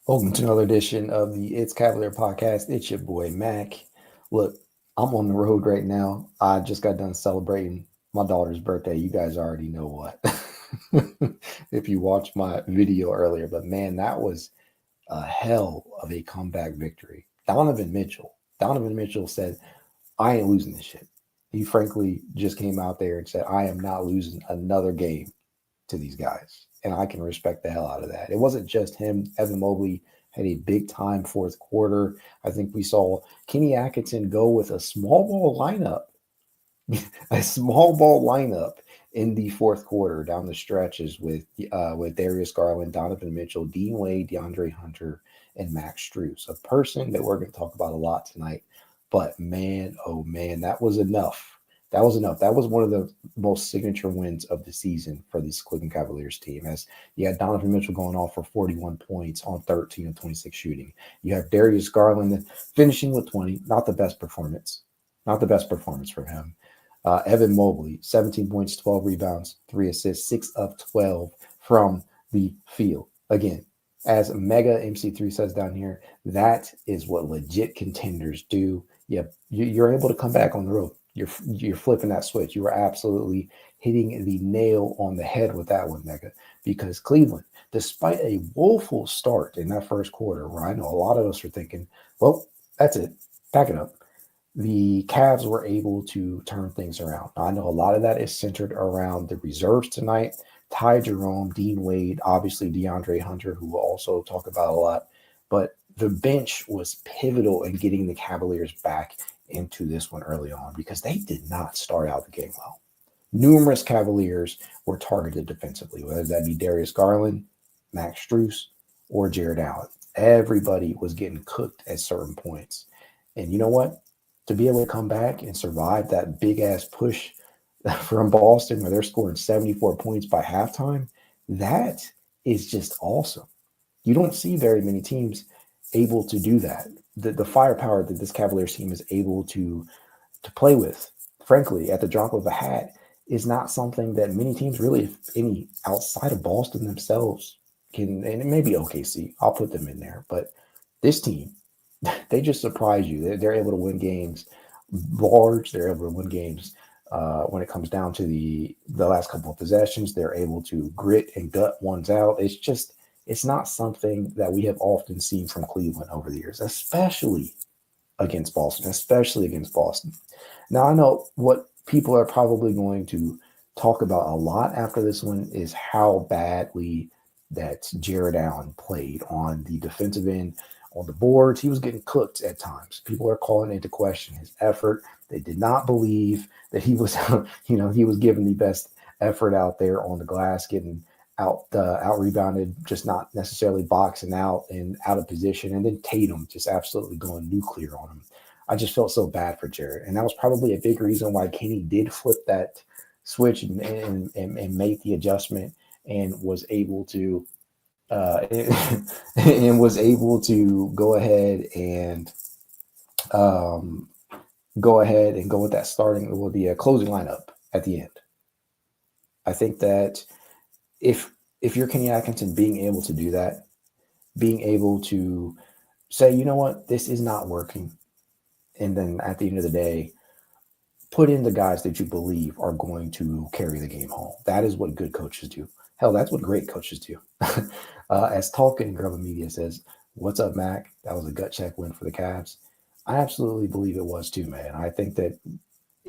Welcome to another edition of the It's Cavalier podcast. It's your boy Mac. Look, I'm on the road right now. I just got done celebrating my daughter's birthday. You guys already know what. If you watched my video earlier, but man, that was a hell of a comeback victory. Donovan Mitchell said, I ain't losing this shit. He frankly just came out there and said, I am not losing another game to these guys. And I can respect the hell out of that. It wasn't just him. Evan Mobley had a big time fourth quarter. I think we saw Kenny Atkinson go with a small ball lineup, a small ball lineup in the fourth quarter down the stretches with Darius Garland, Donovan Mitchell, Dean Wade, DeAndre Hunter, and Max Strus, a person that we're going to talk about a lot tonight. But man, oh man, that was enough. That was enough. That was one of the most signature wins of the season for this Cleveland Cavaliers team. As you had Donovan Mitchell going off for 41 points on 13 of 26 shooting. You have Darius Garland finishing with 20. Not the best performance. Not the best performance from him. Evan Mobley, 17 points, 12 rebounds, 3 assists, 6 of 12 from the field. Again, as Mega MC3 says down here, that is what legit contenders do. Yeah, you're able to come back on the road. You're flipping that switch. You are absolutely hitting the nail on the head with that one, Mega. Because Cleveland, despite a woeful start in that first quarter, where I know a lot of us are thinking, well, that's it, pack it up. The Cavs were able to turn things around. Now, I know a lot of that is centered around the reserves tonight. Ty Jerome, Dean Wade, obviously DeAndre Hunter, who we'll also talk about a lot. But the bench was pivotal in getting the Cavaliers back into this one early on because they did not start out the game well. Numerous Cavaliers were targeted defensively, whether that be Darius Garland, Max Strus, or Jarrett Allen. Everybody was getting cooked at certain points. And you know what? To be able to come back and survive that big ass push from Boston where they're scoring 74 points by halftime, that is just awesome. You don't see very many teams able to do that. The firepower that this Cavaliers team is able to play with, frankly, at the drop of a hat, is not something that many teams really, if any, outside of Boston themselves can, and it may be OKC, I'll put them in there, but this team, they just surprise you. They're able to win games large. They're able to win games when it comes down to the last couple of possessions. They're able to grit and gut ones out. It's not something that we have often seen from Cleveland over the years, especially against Boston, Now, I know what people are probably going to talk about a lot after this one is how badly that Jarrett Allen played on the defensive end, on the boards. He was getting cooked at times. People are calling into question his effort. They did not believe that he was, he was giving the best effort out there on the glass, getting out rebounded, just not necessarily boxing out and out of position. And then Tatum just absolutely going nuclear on him. I just felt so bad for Jarrett. And that was probably a big reason why Kenny did flip that switch and make the adjustment and was able to and was able to go ahead and go with that the closing lineup at the end. I think that if you're Kenny Atkinson, being able to do that, being able to say, you know what, this is not working, and then at the end of the day, put in the guys that you believe are going to carry the game home. That is what good coaches do. Hell, that's what great coaches do. As Talking Grubba Media says, what's up, Mac? That was a gut check win for the Cavs. I absolutely believe it was too, man. I think that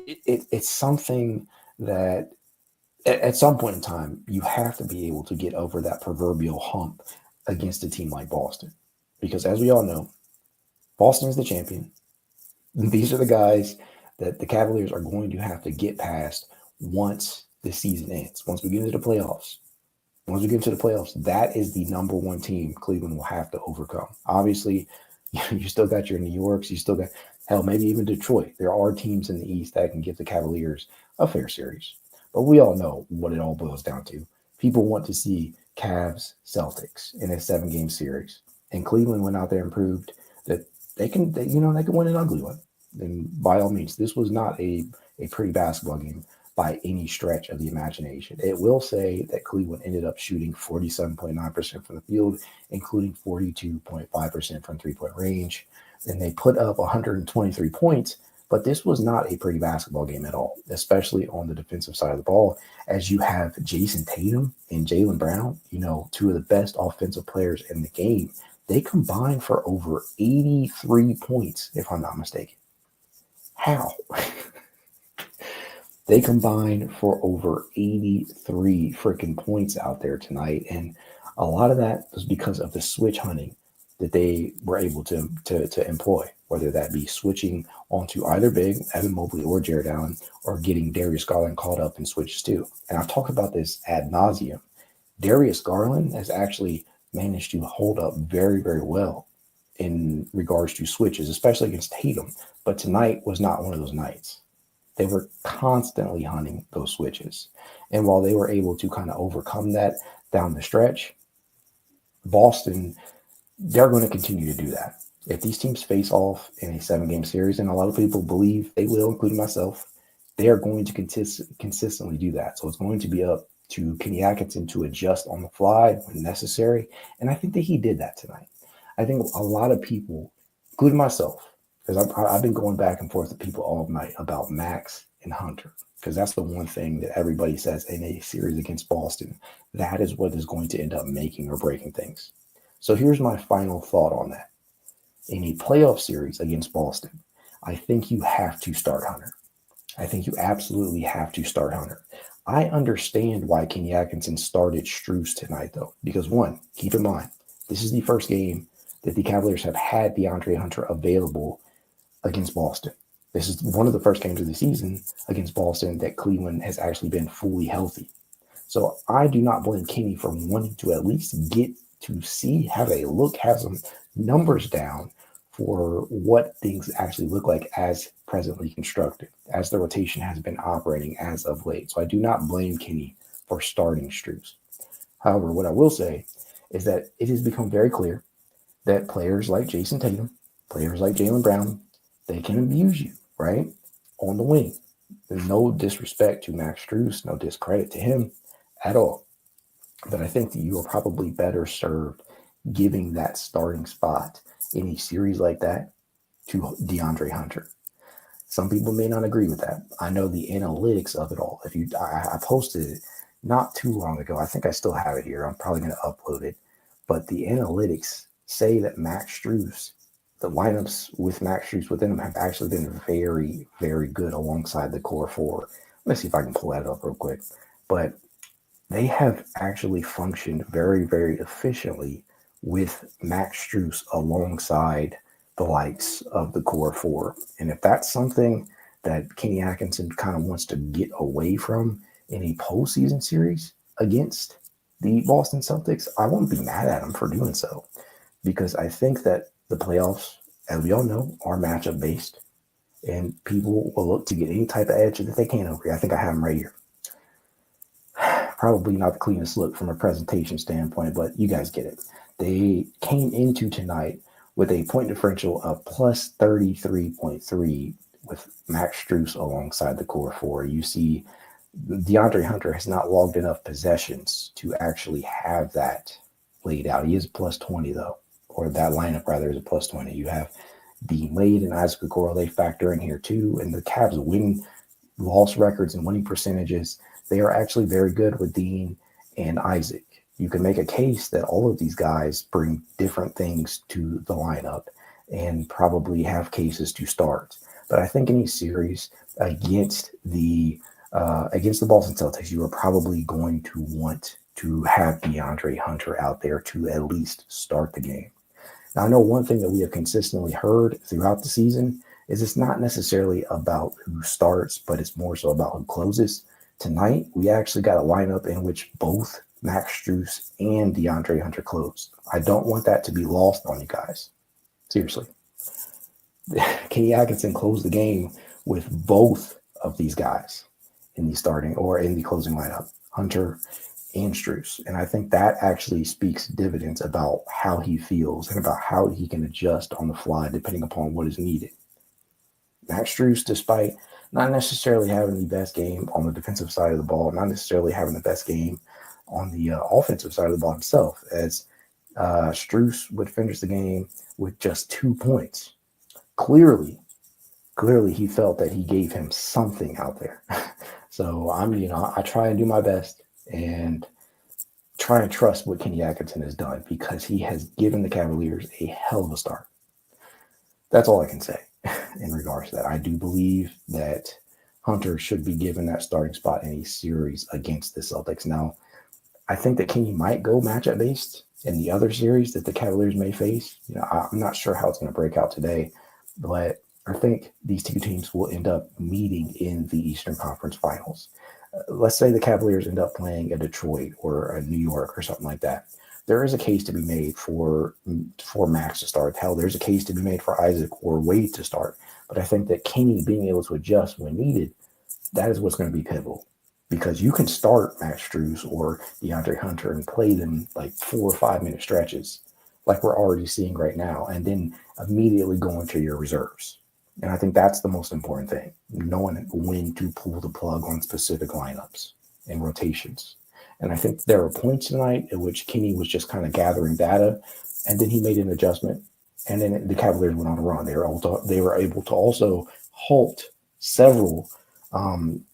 it's something that at some point in time, you have to be able to get over that proverbial hump against a team like Boston. Because as we all know, Boston is the champion. These are the guys that the Cavaliers are going to have to get past once the season ends. Once we get into the playoffs, that is the number one team Cleveland will have to overcome. Obviously, you still got your New Yorks. You still got, hell, maybe even Detroit. There are teams in the East that can give the Cavaliers a fair series. But we all know what it all boils down to. People want to see Cavs Celtics in a 7-game series. And Cleveland went out there and proved that they can win an ugly one. And by all means, this was not a pretty basketball game by any stretch of the imagination. It will say that Cleveland ended up shooting 47.9% from the field, including 42.5% from three-point range. And they put up 123 points, but this was not a pretty basketball game at all, especially on the defensive side of the ball, as you have Jason Tatum and Jaylen Brown, two of the best offensive players in the game. They combined for over 83 points, if I'm not mistaken. How? They combined for over 83 freaking points out there tonight. And a lot of that was because of the switch hunting that they were able to employ, whether that be switching onto either big, Evan Mobley or Jarrett Allen, or getting Darius Garland caught up in switches too. And I've talked about this ad nauseum. Darius Garland has actually managed to hold up very, very well in regards to switches, especially against Tatum. But tonight was not one of those nights. They were constantly hunting those switches. And while they were able to kind of overcome that down the stretch, Boston, they're going to continue to do that. If these teams face off in a 7-game series, and a lot of people believe they will, including myself, they are going to consistently do that. So it's going to be up to Kenny Atkinson to adjust on the fly when necessary. And I think that he did that tonight. I think a lot of people, including myself, because I've been going back and forth with people all night about Max and Hunter, because that's the one thing that everybody says in a series against Boston. That is what is going to end up making or breaking things. So here's my final thought on that. In a playoff series against Boston, I think you have to start Hunter. I think you absolutely have to start Hunter. I understand why Kenny Atkinson started Strus tonight, though, because one, keep in mind, this is the first game that the Cavaliers have had DeAndre Hunter available against Boston. This is one of the first games of the season against Boston that Cleveland has actually been fully healthy. So I do not blame Kenny for wanting to at least get to see, have a look, have some numbers down for what things actually look like as presently constructed, as the rotation has been operating as of late. So I do not blame Kenny for starting Strus. However, what I will say is that it has become very clear that players like Jason Tatum, players like Jaylen Brown, they can abuse you, right? On the wing. There's no disrespect to Max Strus, no discredit to him at all. But I think that you are probably better served giving that starting spot in a series like that to DeAndre Hunter. Some people may not agree with that. I know the analytics of it all. I posted it not too long ago. I think I still have it here. I'm probably going to upload it. But the analytics say that Max Strus, the lineups with Max Strus within them have actually been very, very good alongside the core four. Let's see if I can pull that up real quick. But they have actually functioned very, very efficiently with Max Strus alongside the likes of the core four. And if that's something that Kenny Atkinson kind of wants to get away from in a postseason series against the Boston Celtics, I won't be mad at him for doing so, because I think that the playoffs, as we all know, are matchup based, and people will look to get any type of edge that they can over here. I think I have them right here. Probably not the cleanest look from a presentation standpoint, but you guys get it. They came into tonight with a point differential of plus 33.3 with Max Strus alongside the core four. You see DeAndre Hunter has not logged enough possessions to actually have that laid out. He is plus 20 though, or that lineup rather is a plus 20. You have Dean Wade and Isaac Okoro, they factor in here too. And the Cavs win-loss records and winning percentages, they are actually very good with Dean and Isaac. You can make a case that all of these guys bring different things to the lineup and probably have cases to start. But I think any series against the Boston Celtics, you are probably going to want to have DeAndre Hunter out there to at least start the game. Now, I know one thing that we have consistently heard throughout the season is it's not necessarily about who starts, but it's more so about who closes. Tonight, we actually got a lineup in which both Max Strus and DeAndre Hunter closed. I don't want that to be lost on you guys. Seriously. Kenny Atkinson closed the game with both of these guys in the starting or in the closing lineup, Hunter and Strus. And I think that actually speaks dividends about how he feels and about how he can adjust on the fly depending upon what is needed. Max Strus, despite not necessarily having the best game on the defensive side of the ball, not necessarily having the best game on the offensive side of the ball himself, as Strus would finish the game with just 2 points. Clearly, he felt that he gave him something out there. So I try and do my best and try and trust what Kenny Atkinson has done, because he has given the Cavaliers a hell of a start. That's all I can say in regards to that. I do believe that Hunter should be given that starting spot in a series against the Celtics. Now, I think that Kenny might go matchup based in the other series that the Cavaliers may face. I'm not sure how it's going to break out today, but I think these two teams will end up meeting in the Eastern Conference Finals. Let's say the Cavaliers end up playing a Detroit or a New York or something like that. There is a case to be made for Max to start. Hell, there's a case to be made for Isaac or Wade to start. But I think that Kenny being able to adjust when needed, that is what's going to be pivotal. Because you can start Max Strus or DeAndre Hunter and play them like 4 or 5 minute stretches like we're already seeing right now, and then immediately go into your reserves. And I think that's the most important thing, knowing when to pull the plug on specific lineups and rotations. And I think there were points tonight in which Kenny was just kind of gathering data, and then he made an adjustment, and then the Cavaliers went on a run. They were able to also halt several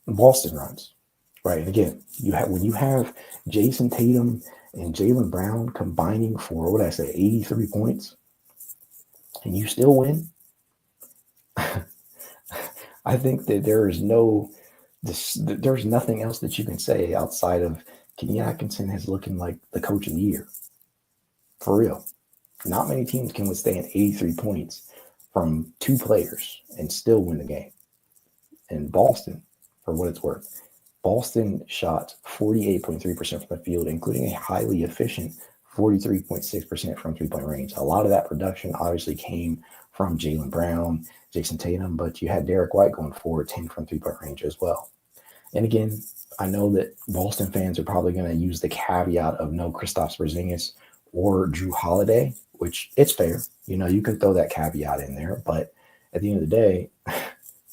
Boston runs, right? And again, when you have Jason Tatum and Jaylen Brown combining for 83 points, and you still win. I think that there's nothing else that you can say outside of Kenny Atkinson is looking like the coach of the year. For real. Not many teams can withstand 83 points from 2 players and still win the game. And Boston, for what it's worth, Boston shot 48.3% from the field, including a highly efficient 43.6% from 3-point range. A lot of that production obviously came from Jaylen Brown, Jason Tatum, but you had Derek White going 4-10 from 3-point range as well. And again, I know that Boston fans are probably going to use the caveat of no Kristaps Porzingis or Drew Holiday, which it's fair. You can throw that caveat in there, but at the end of the day,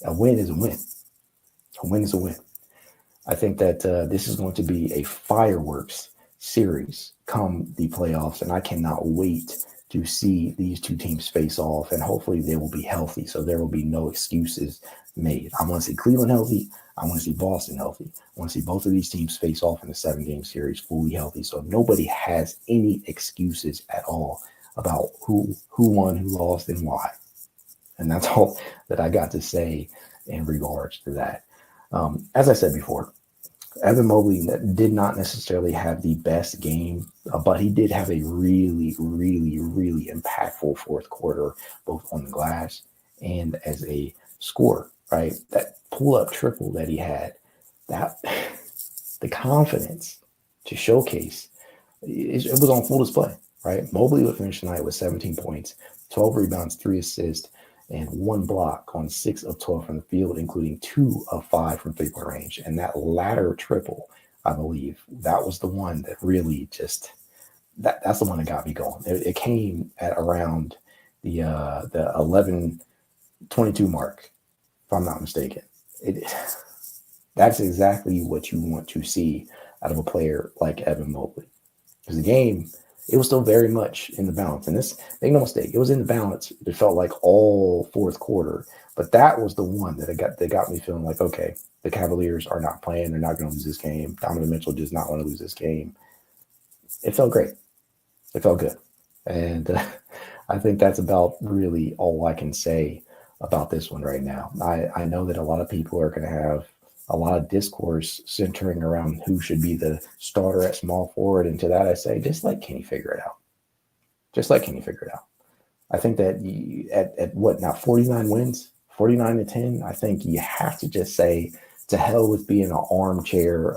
a win is a win. A win is a win. I think that this is going to be a fireworks series come the playoffs, and I cannot wait to see these two teams face off, and hopefully they will be healthy, so there will be no excuses made. I want to see Cleveland healthy. I want to see Boston healthy. I want to see both of these teams face off in a 7-game series fully healthy, so nobody has any excuses at all about who won, who lost, and why. And that's all that I got to say in regards to that. As I said before, Evan Mobley did not necessarily have the best game, but he did have a really, really, really impactful fourth quarter, both on the glass and as a scorer, right? That pull-up triple that he had, the confidence to showcase, it was on full display, right? Mobley would finish tonight with 17 points, 12 rebounds, 3 assists, and 1 block on 6 of 12 from the field, including 2 of 5 from 3-point range. And that latter triple, I believe, that was the one that really just that's the one that got me going. It came at around the 11:22 mark, if I'm not mistaken. That's exactly what you want to see out of a player like Evan Mobley, because the game, it was still very much in the balance. And this, make no mistake, it was in the balance. It felt like all fourth quarter. But that was the one that got me feeling like, okay, the Cavaliers are not playing. They're not going to lose this game. Donovan Mitchell does not want to lose this game. It felt great. It felt good. And I think that's about really all I can say about this one right now. I know that a lot of people are going to have a lot of discourse centering around who should be the starter at small forward. And to that, I say, just let Kenny figure it out. Just let Kenny figure it out. I think that at what now, 49 wins, 49-10, I think you have to just say, to hell with being an armchair,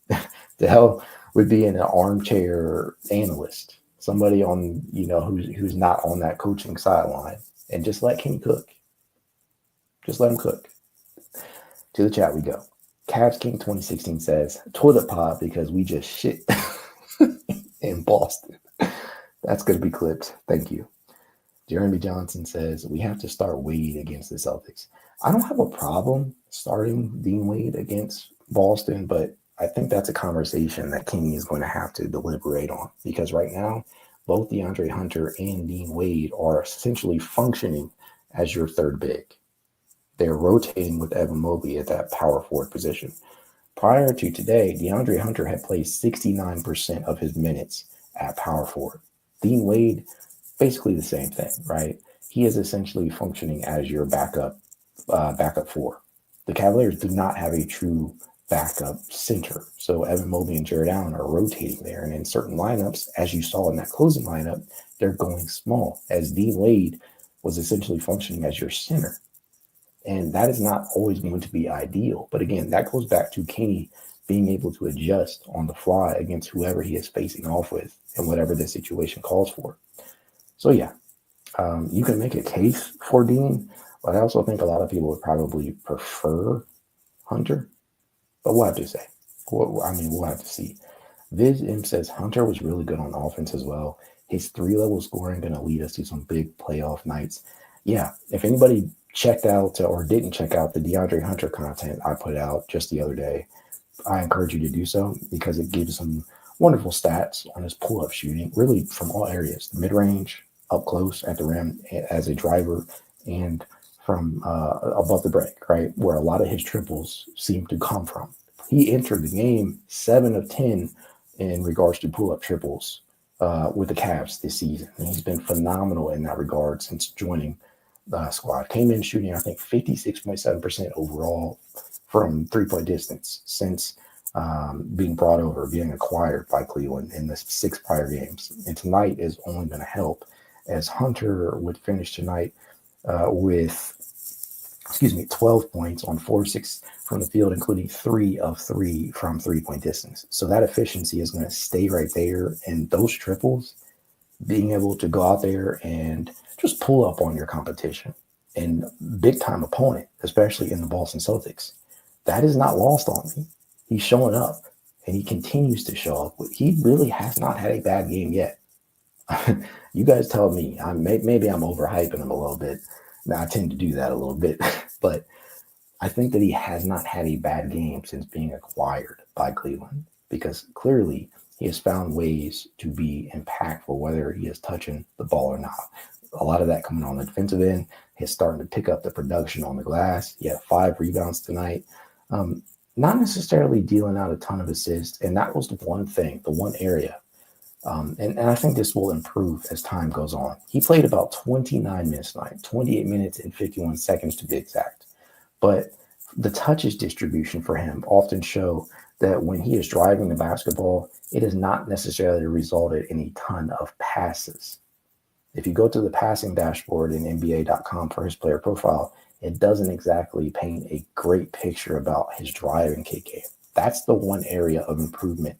to hell with being an armchair analyst, somebody on, who's not on that coaching sideline, and just let Kenny cook. Just let him cook. To the chat we go. Cavs King 2016 says, toilet pod because we just shit in Boston. That's going to be clipped. Thank you. Jeremy Johnson says we have to start Wade against the Celtics. I don't have a problem starting Dean Wade against Boston, but I think that's a conversation that Kenny is going to have to deliberate on, because right now, both DeAndre Hunter and Dean Wade are essentially functioning as your third big. They're rotating with Evan Mobley at that power forward position. Prior to today, DeAndre Hunter had played 69% of his minutes at power forward. Dean Wade, basically the same thing, right? He is essentially functioning as your backup four. The Cavaliers do not have a true backup center. So Evan Mobley and Jarrett Allen are rotating there. And in certain lineups, as you saw in that closing lineup, they're going small, as Dean Wade was essentially functioning as your center. And that is not always going to be ideal. But again, that goes back to Kenny being able to adjust on the fly against whoever he is facing off with and whatever the situation calls for. So yeah, you can make a case for Dean, but I also think a lot of people would probably prefer Hunter. But we'll have to say. We'll have to see. Viz M says Hunter was really good on offense as well. His 3-level scoring going to lead us to some big playoff nights. Yeah, if anybody checked out or didn't check out the DeAndre Hunter content I put out just the other day, I encourage you to do so, because it gives some wonderful stats on his pull-up shooting, really from all areas, mid-range, up close at the rim as a driver, and from above the break, right, where a lot of his triples seem to come from. He entered the game 7 of 10 in regards to pull-up triples with the Cavs this season. And he's been phenomenal in that regard since joining the squad. Came in shooting, I think, 56.7% overall from three-point distance since being brought over, being acquired by Cleveland in the 6 prior games. And tonight is only going to help, as Hunter would finish tonight with 12 points on 4-6 from the field, including 3 of 3 from three-point distance. So that efficiency is going to stay right there. And those triples, being able to go out there and just pull up on your competition and big-time opponent, especially in the Boston Celtics, that is not lost on me. He's showing up, and he continues to show up. He really has not had a bad game yet. You guys tell me. Maybe I'm overhyping him a little bit. Now, I tend to do that a little bit, but I think that he has not had a bad game since being acquired by Cleveland, because clearly he has found ways to be impactful, whether he is touching the ball or not. A lot of that coming on the defensive end. He's starting to pick up the production on the glass. He had 5 rebounds tonight. Not necessarily dealing out a ton of assists, and that was the one area. And I think this will improve as time goes on. He played about 29 minutes tonight, 28 minutes and 51 seconds to be exact. But the touches distribution for him often show that when he is driving the basketball, it has not necessarily resulted in a ton of passes. If you go to the passing dashboard in NBA.com for his player profile, it doesn't exactly paint a great picture about his driving kick game. That's the one area of improvement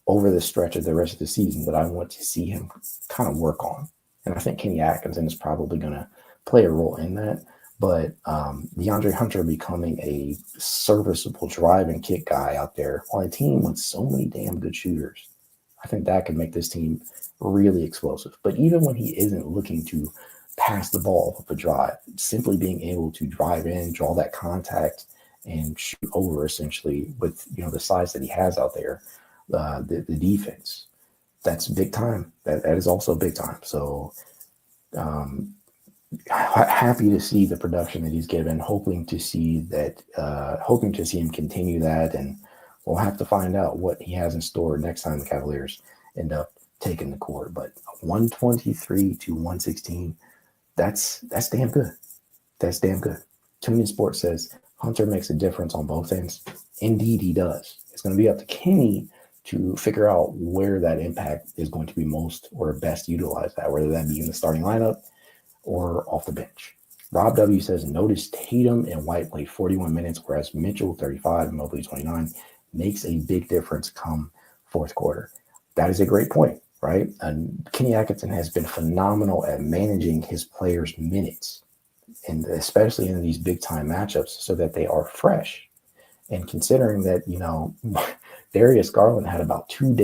over the stretch of the rest of the season that I want to see him kind of work on. And I think Kenny Atkinson is probably going to play a role in that. But DeAndre Hunter becoming a serviceable drive and kick guy out there on a team with so many damn good shooters, I think that could make this team really explosive. But even when he isn't looking to pass the ball off of a drive, simply being able to drive in, draw that contact, and shoot over essentially with the size that he has out there, the defense, that's big time. That is also big time. So happy to see the production that he's given, hoping to see him continue that, and we'll have to find out what he has in store next time the Cavaliers end up taking the court. But 123 to 116, that's damn good. That's damn good. TuneIn Sports says Hunter makes a difference on both ends. Indeed, he does. It's going to be up to Kenny to figure out where that impact is going to be most or best utilized at, whether that be in the starting lineup or off the bench. Rob W says, notice Tatum and White played 41 minutes, whereas Mitchell, 35, and Mobley, 29, makes a big difference come fourth quarter. That is a great point, right? And Kenny Atkinson has been phenomenal at managing his players' minutes, and especially in these big-time matchups, so that they are fresh. And considering that, Darius Garland had about 2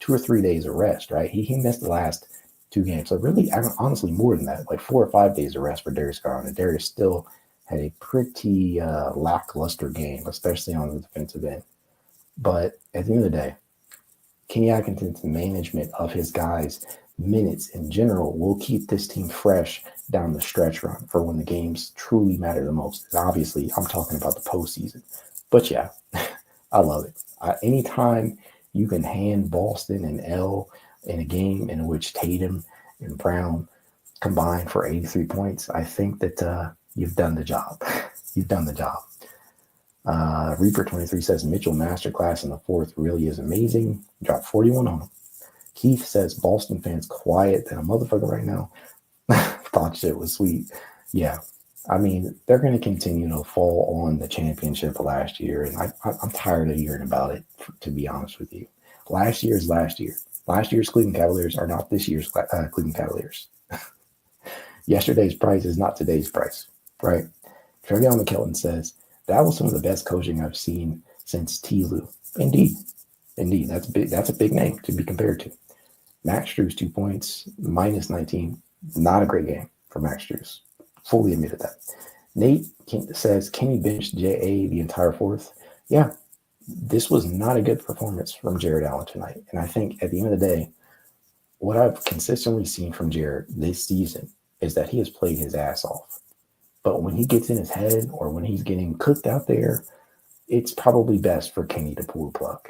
or 3 days of rest, right? He missed the last 2 games. So really, honestly, more than that, like 4 or 5 days of rest for Darius Garland. And Darius still had a pretty lackluster game, especially on the defensive end. But at the end of the day, Kenny Atkinson's management of his guys' minutes in general will keep this team fresh down the stretch run for when the games truly matter the most. And obviously, I'm talking about the postseason. But yeah, I love it. Anytime you can hand Boston an L in a game in which Tatum and Brown combined for 83 points, I think that you've done the job. You've done the job. Reaper23 says Mitchell masterclass in the fourth really is amazing. Dropped 41 on him. Keith says Boston fans quiet than a motherfucker right now. Thought shit was sweet. Yeah. I mean, they're going to continue to fall on the championship last year, and I'm tired of hearing about it, to be honest with you. Last year is last year. Last year's Cleveland Cavaliers are not this year's Cleveland Cavaliers. Yesterday's price is not today's price, right? Trevion McKelton says, that was some of the best coaching I've seen since T-Lue. Indeed. That's a big name to be compared to. Max Strus, 2 points, minus 19. Not a great game for Max Strus. Fully admitted that. Nate says, can you bench J.A. the entire fourth? Yeah, this was not a good performance from Jarrett Allen tonight. And I think at the end of the day, what I've consistently seen from Jarrett this season is that he has played his ass off. But when he gets in his head or when he's getting cooked out there, it's probably best for Kenny to pull the plug.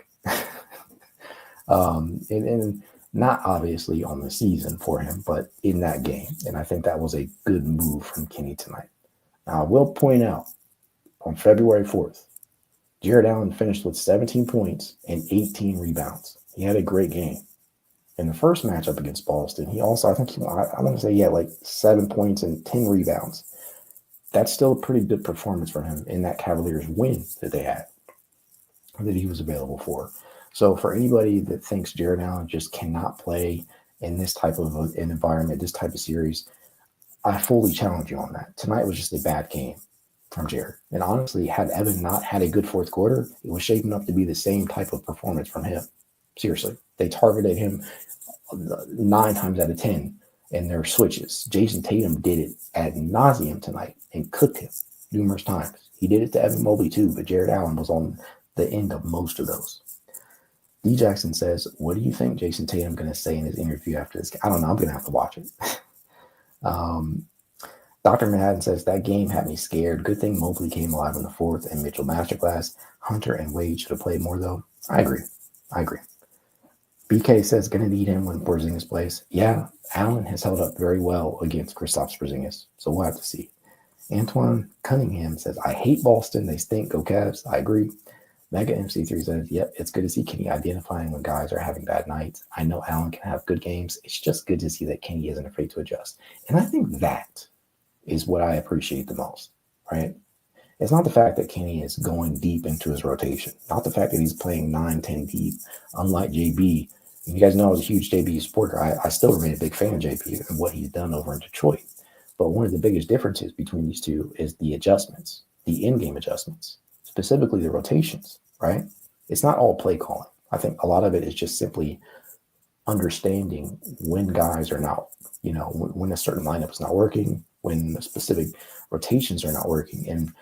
And not obviously on the season for him, but in that game. And I think that was a good move from Kenny tonight. Now, I will point out, on February 4th, Jarrett Allen finished with 17 points and 18 rebounds. He had a great game. In the first matchup against Boston, he also, I want to say he had like 7 points and 10 rebounds. That's still a pretty good performance for him in that Cavaliers win that they had, that he was available for. So for anybody that thinks Jarrett Allen just cannot play in this type of an environment, this type of series, I fully challenge you on that. Tonight was just a bad game from Jarrett. And honestly, had Evan not had a good fourth quarter, it was shaping up to be the same type of performance from him. Seriously. They targeted him 9 times out of 10 in their switches. Jason Tatum did it ad nauseum tonight and cooked him numerous times. He did it to Evan Mobley too, but Jarrett Allen was on the end of most of those. D. Jackson says, what do you think Jason Tatum going to say in his interview after this game? I don't know. I'm going to have to watch it. Dr. Manhattan says, that game had me scared. Good thing Mobley came alive in the fourth and Mitchell masterclass. Hunter and Wade should have played more, though. I agree. BK says, going to need him when Porzingis plays. Yeah, Allen has held up very well against Kristaps Porzingis, so we'll have to see. Antoine Cunningham says, I hate Boston. They stink. Go Cavs. I agree. Mega MC3 says, yep, it's good to see Kenny identifying when guys are having bad nights. I know Allen can have good games. It's just good to see that Kenny isn't afraid to adjust. And I think that is what I appreciate the most, right? It's not the fact that Kenny is going deep into his rotation, not the fact that he's playing 9-10 deep, unlike JB. You guys know I was a huge JB supporter. I still remain a big fan of JB and what he's done over in Detroit. But one of the biggest differences between these two is the adjustments, the in-game adjustments, specifically the rotations, right? It's not all play calling. I think a lot of it is just simply understanding when guys are not, when a certain lineup is not working, when the specific rotations are not working, and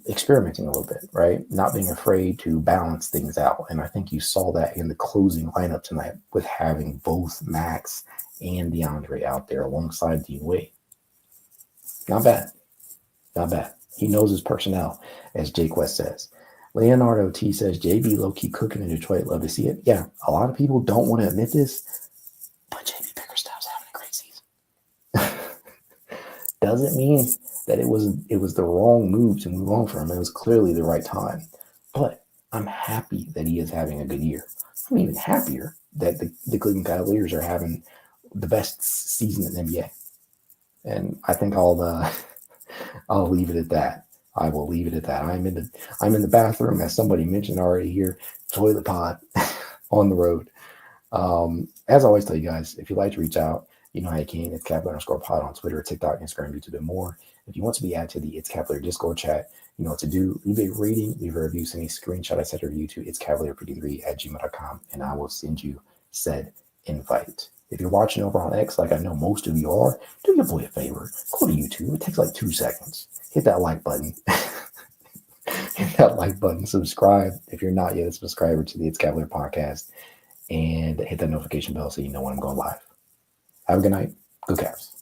experimenting a little bit, right? Not being afraid to balance things out. And I think you saw that in the closing lineup tonight with having both Max and DeAndre out there alongside Dean Wade. Not bad. He knows his personnel, as Jake West says. Leonardo T says, JB low-key cooking in Detroit. Love to see it. Yeah, a lot of people don't want to admit this, but JB Bickerstaff's having a great season. Doesn't mean that it was the wrong move to move on from him. It was clearly the right time. But I'm happy that he is having a good year. I'm even happier that the Cleveland Cavaliers are having the best season in the NBA. And I think I'll leave it at that. I will leave it at that. I'm in the bathroom, as somebody mentioned already here, toilet pod on the road. As I always tell you guys, if you'd like to reach out, you know how you can. It's Cavalier_pod on Twitter, TikTok, Instagram, YouTube, and more. If you want to be added to the It's Cavalier Discord chat, you know what to do. Leave a rating, leave a review, send a screenshot. I sent a review to itscavalier3 at gmail.com, and I will send you said invite. If you're watching over on X, like I know most of you are, do your boy a favor. Go to YouTube. It takes like 2 seconds. Hit that like button. Hit that like button. Subscribe if you're not yet a subscriber to the It's Cavalier podcast. And hit that notification bell so you know when I'm going live. Have a good night. Go Cavs.